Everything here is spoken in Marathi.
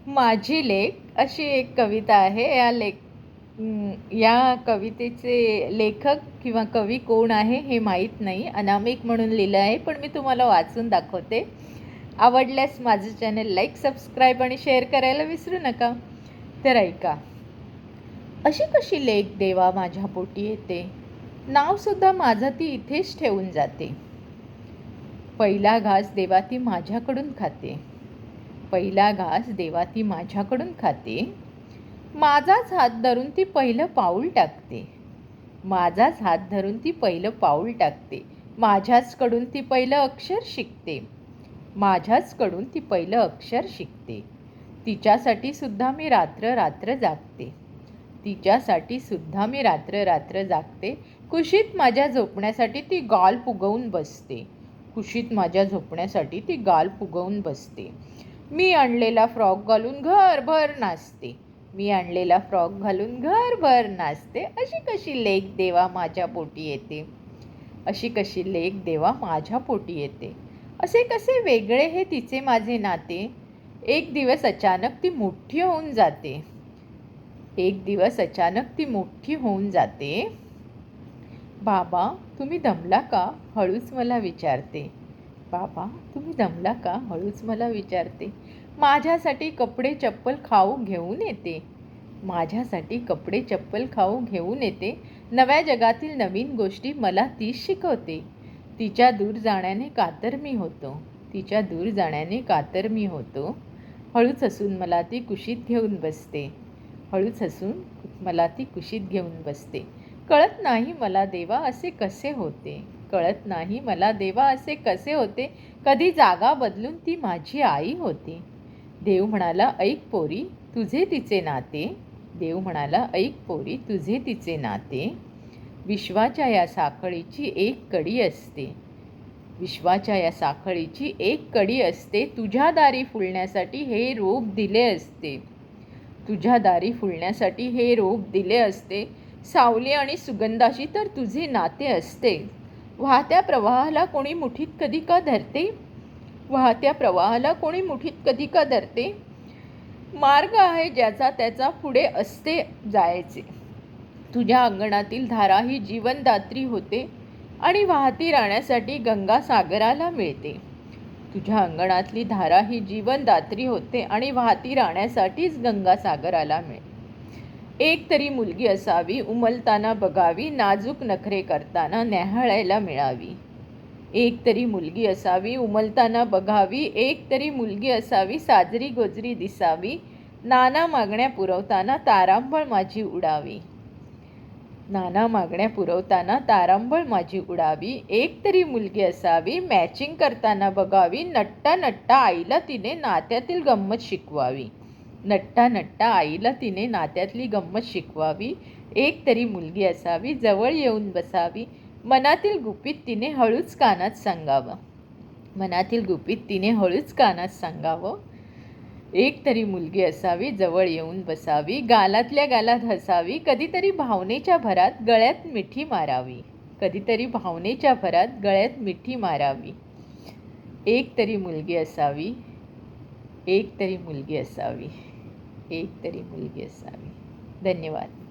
माझी लेक अशी एक कविता आहे. या कवितेचे लेखक किंवा कवी कोण आहे हे माहीत नाही. अनामिक म्हणून लिहिलं आहे, पण मी तुम्हाला वाचून दाखवते. आवडल्यास माझं चॅनल लाईक, सबस्क्राईब आणि शेअर करायला विसरू नका. तर ऐका. अशी कशी लेक देवा माझ्या पोटी येते, नावसुद्धा माझं ती इथेच ठेवून जाते. पहिला घास देवा ती माझ्याकडून खाते, पहिला घास देवा ती माझ्याकडून खाते. माझाच हात धरून ती पहिलं पाऊल टाकते, माझाच हात धरून ती पहिलं पाऊल टाकते. माझ्याचकडून ती पहिलं अक्षर शिकते, माझ्याचकडून ती पहिलं अक्षर शिकते. तिच्यासाठी सुद्धा मी रात्र रात्र जागते, तिच्यासाठी सुद्धा मी रात्र रात्र जागते. कुशीत माझ्या झोपण्यासाठी ती गाल फुगवून बसते, कुशीत माझ्या झोपण्यासाठी ती गाल फुगवून बसते. मी आणलेला फ्रॉक घालून घरभर नाचते, मी आणलेला फ्रॉक घालून घरभर नाचते. अशी कशी लेक देवा माझ्या पोटी येते, अशी कशी लेक देवा माझ्या पोटी येते. असे कसे वेगळे हे तिचे माझे नाते. एक दिवस अचानक ती मोठी होऊन जाते, एक दिवस अचानक ती मोठी होऊन जाते. बाबा तुम्ही दमला का, हळूच मला विचारते, बाबा तुम्ही दमला का, हळूच मला विचारते. माझ्यासाठी कपडे चप्पल खाऊ घेऊन येते, माझ्यासाठी कपडे चप्पल खाऊ घेऊन येते. नव्या जगातील नवीन गोष्टी मला तीच शिकवते. तिच्या दूर जाण्याने कातर मी होतो, तिच्या दूर जाण्याने कातर मी होतो. हळूच हसून मला ती कुशीत घेऊन बसते, हळूच हसून मला ती कुशीत घेऊन बसते. कळत नाही मला देवा असे कसे होते, कळत नाही मला देवा असे कसे होते. कधी जागा बदलून ती माझी आई होती. देव म्हणाला ऐक पोरी तुझे तिचे नाते, देव म्हणाला ऐक पोरी तुझे तिचे नाते. विश्वाच्या या साखळीची एक कडी असते, विश्वाच्या या साखळीची एक कडी असते. तुझ्या दारी फुलण्यासाठी हे रोप दिले असते, तुझ्या दारी फुलण्यासाठी हे रोप दिले असते. सावली आणि सुगंधाशी तर तुझे नाते असते. वाहत्या प्रवाहाला कोणी मुठीत कधी का धरते, वाहत्या प्रवाहाला कोणी मुठीत कधी का धरते. मार्ग आहे ज्याचा त्याचा पुढे असते जायचे. तुझ्या अंगणातील धारा ही जीवनदात्री होते आणि वाहती राहण्यासाठी गंगा सागराला मिळते. तुझ्या अंगणातली धारा ही जीवनदात्री होते आणि वाहती राहण्यासाठीच गंगा सागराला मिळते. एक तरी मुलगी असावी उमलताना बघावी, नाजूक नखरे करताना न्याहाळायला मिळावी. एक तरी मुलगी असावी उमलताना बघावी, एक तरी मुलगी असावी साजरी गोजरी दिसावी. नाना मागण्या पुरवताना तारांबळ माझी उडावी, नाना मागण्या पुरवताना तारांबळ माझी उडावी. एक तरी मुलगी असावी मॅचिंग करताना बघावी, नट्टा नट्टा आईला तिने नात्यातील गंमत शिकवावी, नट्टा नट्टा आईला तिने नात्यातली गंमत शिकवावी. एक तरी मुलगी असावी जवळ येऊन बसावी, मनातील गुपित तिने हळूच कानात सांगावं, मनातील गुपित तिने हळूच कानात सांगावं. एक तरी मुलगी असावी जवळ येऊन बसावी, गालातल्या गालात हसावी, कधीतरी भावनेच्या भरात गळ्यात मिठी मारावी, कधीतरी भावनेच्या भरात गळ्यात मिठी मारावी. एक तरी मुलगी असावी, एक तरी मुलगी असावी, एक तरी मुलगी असावी. धन्यवाद.